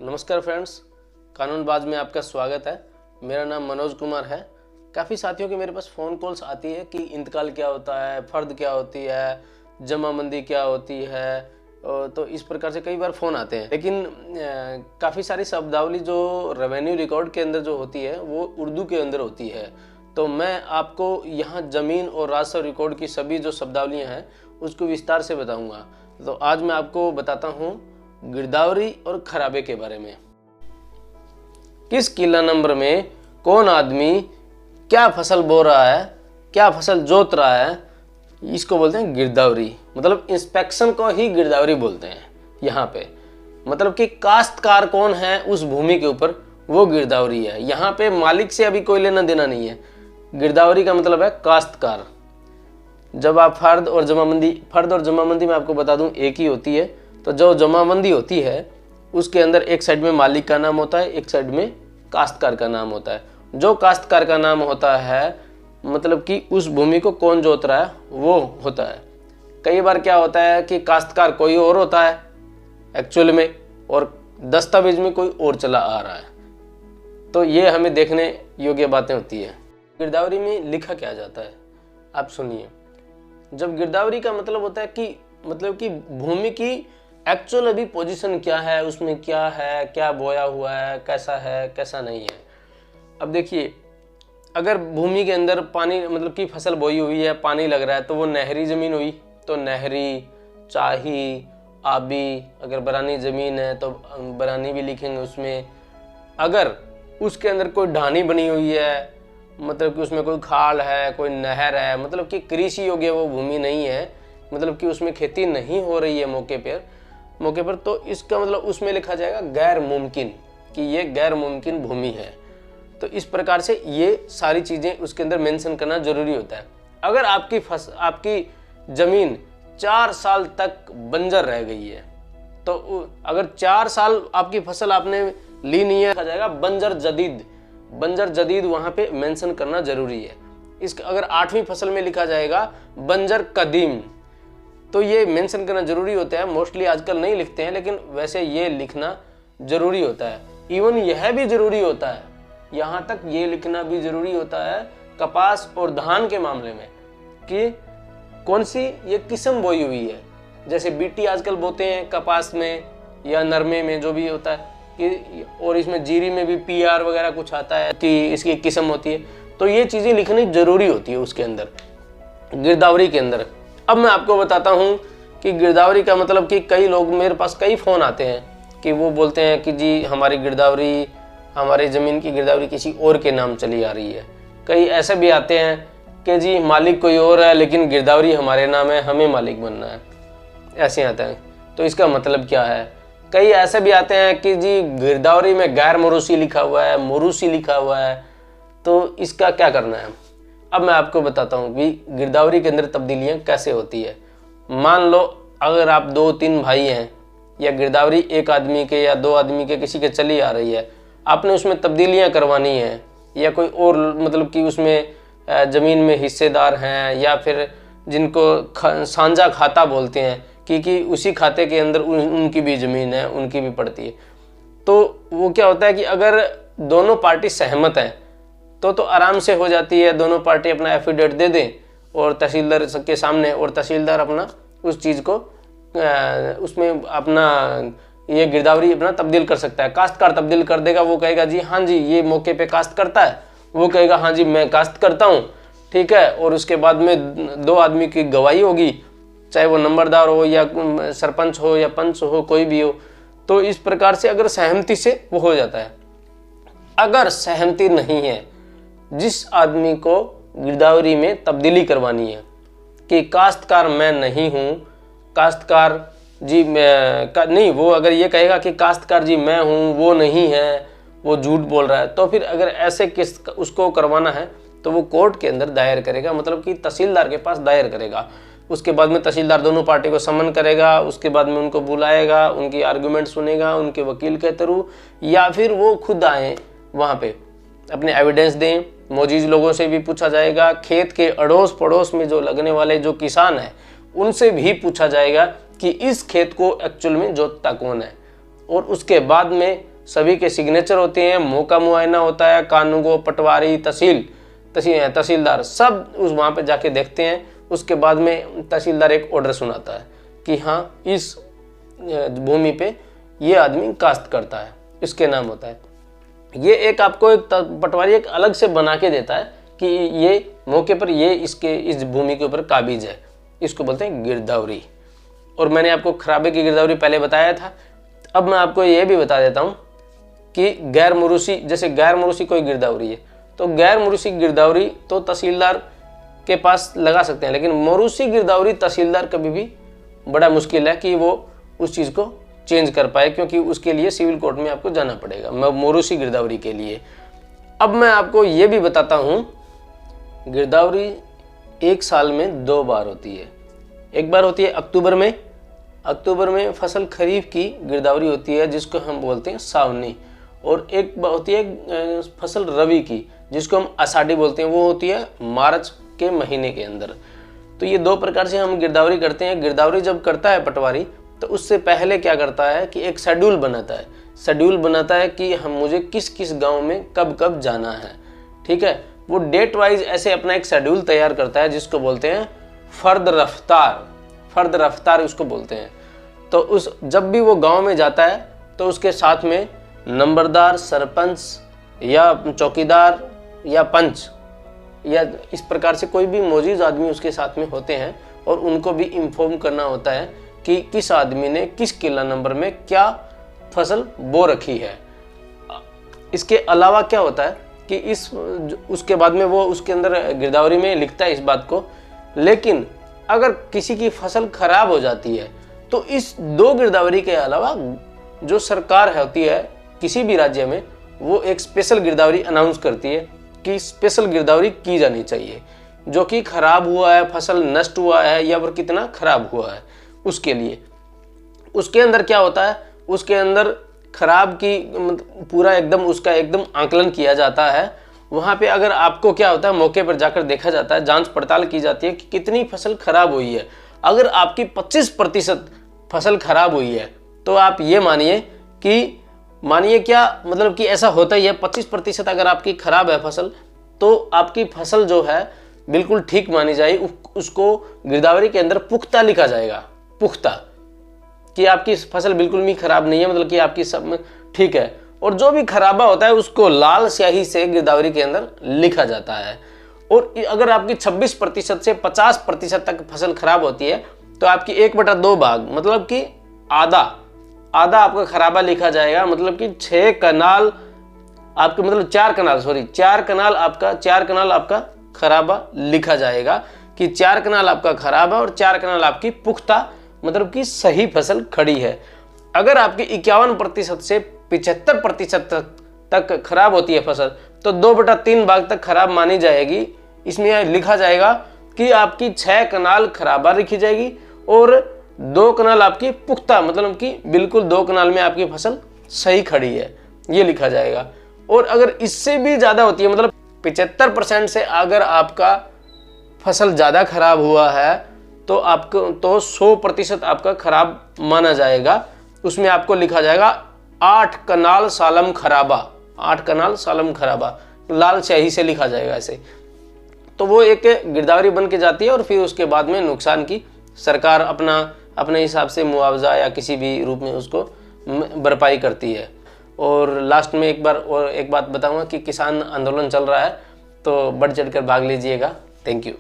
नमस्कार फ्रेंड्स, कानूनबाज में आपका स्वागत है। मेरा नाम मनोज कुमार है। काफ़ी साथियों के मेरे पास फ़ोन कॉल्स आती है कि इंतकाल क्या होता है, फ़र्द क्या होती है, जमाबंदी क्या होती है, तो इस प्रकार से कई बार फ़ोन आते हैं। लेकिन काफ़ी सारी शब्दावली जो रेवेन्यू रिकॉर्ड के अंदर जो होती है वो उर्दू के अंदर होती है। तो मैं आपको यहाँ ज़मीन और राजस्व रिकॉर्ड की सभी जो शब्दावलियाँ हैं उसको विस्तार से बताऊँगा। तो आज मैं आपको बताता हूँ गिरदावरी और खराबे के बारे में। किस किला नंबर में कौन आदमी क्या फसल बो रहा है, क्या फसल जोत रहा है, इसको बोलते हैं गिरदावरी। मतलब इंस्पेक्शन को ही गिरदावरी बोलते हैं यहाँ पे। मतलब कि काश्तकार कौन है उस भूमि के ऊपर, वो गिरदावरी है। यहाँ पे मालिक से अभी कोई लेना देना नहीं है। गिरदावरी का मतलब है काश्तकार। जब आप फर्द और जमाबंदी में आपको बता दूं एक ही होती है। तो जो जमाबंदी होती है उसके अंदर एक साइड में मालिक का नाम होता है, एक साइड में काश्तकार का नाम होता है। जो काश्तकार का नाम होता है मतलब कि उस भूमि को कौन जोत रहा है वो होता है। कई बार क्या होता है कि काश्तकार कोई और होता है एक्चुअल में, और दस्तावेज में कोई और चला आ रहा है। तो ये हमें देखने योग्य बातें होती है। गिरदावरी में लिखा क्या जाता है आप सुनिए। जब गिरदावरी का मतलब होता है कि भूमि की एक्चुअल अभी पोजीशन क्या है, उसमें क्या है, क्या बोया हुआ है, कैसा नहीं है। अब देखिए, अगर भूमि के अंदर पानी मतलब कि फसल बोई हुई है, पानी लग रहा है, तो वो नहरी ज़मीन हुई। तो नहरी, चाही, आबी। अगर बरानी ज़मीन है तो बरानी भी लिखेंगे उसमें। अगर उसके अंदर कोई ढानी बनी हुई है, मतलब कि उसमें कोई खाल है, कोई नहर है, मतलब कि कृषि योग्य वो भूमि नहीं है, मतलब कि उसमें खेती नहीं हो रही है मौके पर, तो इसका मतलब उसमें लिखा जाएगा गैर मुमकिन, कि ये गैर मुमकिन भूमि है। तो इस प्रकार से ये सारी चीज़ें उसके अंदर मेंशन करना जरूरी होता है। अगर आपकी ज़मीन 4 साल तक बंजर रह गई है, तो अगर 4 साल आपकी फसल आपने ली नहीं है, लिखा जाएगा बंजर जदीद वहाँ पे मेंशन करना जरूरी है। इसका अगर 8वीं फसल में लिखा जाएगा बंजर कदीम, तो ये मेंशन करना जरूरी होता है। मोस्टली आजकल नहीं लिखते हैं, लेकिन वैसे ये लिखना जरूरी होता है। इवन यह भी जरूरी होता है, यहाँ तक ये लिखना भी जरूरी होता है कपास और धान के मामले में, कि कौन सी ये किस्म बोई हुई है। जैसे बीटी आजकल बोते हैं कपास में या नरमे में, जो भी होता है कि, और इसमें जीरी में भी PR वगैरह कुछ आता है कि इसकी किस्म होती है। तो ये चीज़ें लिखनी जरूरी होती है उसके अंदर, गिरदावरी के अंदर। अब मैं आपको बताता हूँ कि गिरदावरी का मतलब कि कई लोग, मेरे पास कई फ़ोन आते हैं कि वो बोलते हैं कि जी हमारी ज़मीन की गिरदावरी किसी और के नाम चली आ रही है। कई ऐसे भी आते हैं कि जी मालिक कोई और है लेकिन गिरदावरी हमारे नाम है, हमें मालिक बनना है। ऐसे आते हैं। तो इसका मतलब क्या है। कई ऐसे भी आते हैं कि जी गिरदावरी में गैर मोरूसी लिखा हुआ है, मोरूसी लिखा हुआ है, तो इसका क्या करना है। अब मैं आपको बताता हूँ कि गिरदावरी के अंदर तब्दीलियाँ कैसे होती है। मान लो अगर आप 2-3 भाई हैं, या गिरदावरी एक आदमी के या 2 आदमी के किसी के चली आ रही है, आपने उसमें तब्दीलियाँ करवानी है, या कोई और मतलब कि उसमें ज़मीन में हिस्सेदार हैं, या फिर जिनको साझा खाता बोलते हैं कि उसी खाते के अंदर उनकी भी ज़मीन है, उनकी भी पड़ती है। तो वो क्या होता है कि अगर दोनों पार्टी सहमत हैं तो आराम से हो जाती है। दोनों पार्टी अपना एफिडेविट दे दें और तहसीलदार के सामने, और तहसीलदार अपना उस चीज़ को उसमें अपना ये गिरदावरी अपना तब्दील कर सकता है। काश्तकार तब्दील कर देगा, वो कहेगा जी हाँ जी ये मौके पे काश्त करता है, वो कहेगा हाँ जी मैं काश्त करता हूँ, ठीक है। और उसके बाद में 2 आदमी की गवाही होगी, चाहे वो नंबरदार हो या सरपंच हो या पंच हो, कोई भी हो। तो इस प्रकार से अगर सहमति से वो हो जाता है। अगर सहमति नहीं है, जिस आदमी को गिरदावरी में तब्दीली करवानी है कि काश्तकार मैं नहीं हूँ, काश्तकार जी नहीं, वो अगर ये कहेगा कि काश्तकार जी मैं हूँ, वो नहीं है, वो झूठ बोल रहा है, तो फिर अगर ऐसे किस उसको करवाना है तो वो कोर्ट के अंदर दायर करेगा, मतलब कि तहसीलदार के पास दायर करेगा। उसके बाद में तहसीलदार दोनों पार्टी को समन करेगा, उसके बाद में उनको बुलाएगा, उनकी आर्गूमेंट सुनेगा उनके वकील के थ्रू, या फिर वो खुद आए वहाँ पे अपने एविडेंस दें। मौजूद लोगों से भी पूछा जाएगा, खेत के अड़ोस पड़ोस में जो लगने वाले जो किसान हैं उनसे भी पूछा जाएगा कि इस खेत को एक्चुअल में जोतता कौन है। और उसके बाद में सभी के सिग्नेचर होते हैं, मौका मुआयना होता है, कानूगो, पटवारी, तहसीलदार सब उस वहाँ पे जाके देखते हैं। उसके बाद में तहसीलदार एक ऑर्डर सुनाता है कि हाँ इस भूमि पे ये आदमी काश्त करता है, इसके नाम होता है। ये एक आपको एक पटवारी एक अलग से बना के देता है कि ये मौके पर ये इस भूमि के ऊपर काबिज है, इसको बोलते हैं गिरदावरी। और मैंने आपको खराबे की गिरदावरी पहले बताया था। अब मैं आपको ये भी बता देता हूँ कि गैर मुरुसी, जैसे गैर मुरुसी कोई गिरदावरी है तो गैर मुरुसी गिरदावरी तो तहसीलदार के पास लगा सकते हैं, लेकिन मोरूसी गिरदावरी तहसीलदार कभी भी बड़ा मुश्किल है कि वो उस चीज़ को चेंज कर पाए, क्योंकि उसके लिए सिविल कोर्ट में आपको जाना पड़ेगा मोरूसी गिरदावरी के लिए। अब मैं आपको ये भी बताता हूँ, गिरदावरी एक साल में 2 बार होती है। एक बार होती है अक्टूबर में फसल खरीफ की गिरदावरी होती है जिसको हम बोलते हैं सावनी, और एक बार होती है फसल रबी की जिसको हम आषाढ़ी बोलते हैं, वो होती है मार्च के महीने के अंदर। तो ये 2 प्रकार से हम गिरदावरी करते हैं। गिरदावरी जब करता है पटवारी तो उससे पहले क्या करता है कि एक शेड्यूल बनाता है कि मुझे किस किस गांव में कब कब जाना है, ठीक है। वो डेट वाइज ऐसे अपना एक शेड्यूल तैयार करता है जिसको बोलते हैं फर्द रफ्तार उसको बोलते हैं। तो उस जब भी वो गांव में जाता है तो उसके साथ में नंबरदार, सरपंच या चौकीदार या पंच या इस प्रकार से कोई भी मौजूद आदमी उसके साथ में होते हैं, और उनको भी इन्फॉर्म करना होता है कि किस आदमी ने किस किला नंबर में क्या फसल बो रखी है। इसके अलावा क्या होता है कि उसके बाद में वो उसके अंदर गिरदावरी में लिखता है इस बात को, लेकिन अगर किसी की फसल खराब हो जाती है तो इस 2 गिरदावरी के अलावा जो सरकार होती है किसी भी राज्य में, वो एक स्पेशल गिरदावरी अनाउंस करती है कि स्पेशल गिरदावरी की जानी चाहिए, जो कि खराब हुआ है, फसल नष्ट हुआ है या फिर कितना खराब हुआ है उसके लिए। उसके अंदर क्या होता है, उसके अंदर खराब की पूरा उसका एकदम आकलन किया जाता है। वहाँ पे अगर आपको क्या होता है, मौके पर जाकर देखा जाता है, जांच पड़ताल की जाती है कि कितनी फसल खराब हुई है। अगर आपकी 25% फसल खराब हुई है तो आप ये मानिए क्या मतलब कि ऐसा होता ही है, 25% अगर आपकी खराब है फसल तो आपकी फसल जो है बिल्कुल ठीक मानी जाएगी। उसको गिरदावरी के अंदर पुख्ता लिखा जाएगा, पुख्ता, कि आपकी फसल बिल्कुल भी खराब नहीं है, मतलब कि आपकी सब ठीक है। और जो भी खराबा होता है उसको लाल स्याही से गिरदावरी के अंदर लिखा जाता है। और अगर आपकी 26% से 50% तक फसल खराब होती है तो आपकी 1/2 भाग, मतलब कि आधा आपका खराबा लिखा जाएगा, मतलब कि 6 कनाल आपके, मतलब 4 कनाल आपका खराबा लिखा जाएगा कि 4 कनाल आपका खराब है और 4 कनाल आपकी पुख्ता, मतलब कि सही फसल खड़ी है। अगर आपकी 51% से 75% तक खराब होती है फसल तो 2/3 भाग तक खराब मानी जाएगी। इसमें लिखा जाएगा कि आपकी 6 कनाल खराबा लिखी जाएगी और 2 कनाल आपकी पुख्ता, मतलब कि बिल्कुल 2 कनाल में आपकी फसल सही खड़ी है, ये लिखा जाएगा। और अगर इससे भी ज़्यादा होती है, मतलब 75% से अगर आपका फसल ज़्यादा खराब हुआ है तो 100% आपका खराब माना जाएगा। उसमें आपको लिखा जाएगा 8 कनाल सालम खराबा, लाल स्याही से लिखा जाएगा ऐसे। तो वो एक गिरदावरी बन के जाती है और फिर उसके बाद में नुकसान की सरकार अपने हिसाब से मुआवजा या किसी भी रूप में उसको भरपाई करती है। और लास्ट में एक बात बताऊंगा कि किसान आंदोलन चल रहा है, तो बढ़ चढ़कर भाग लीजिएगा। Thank you.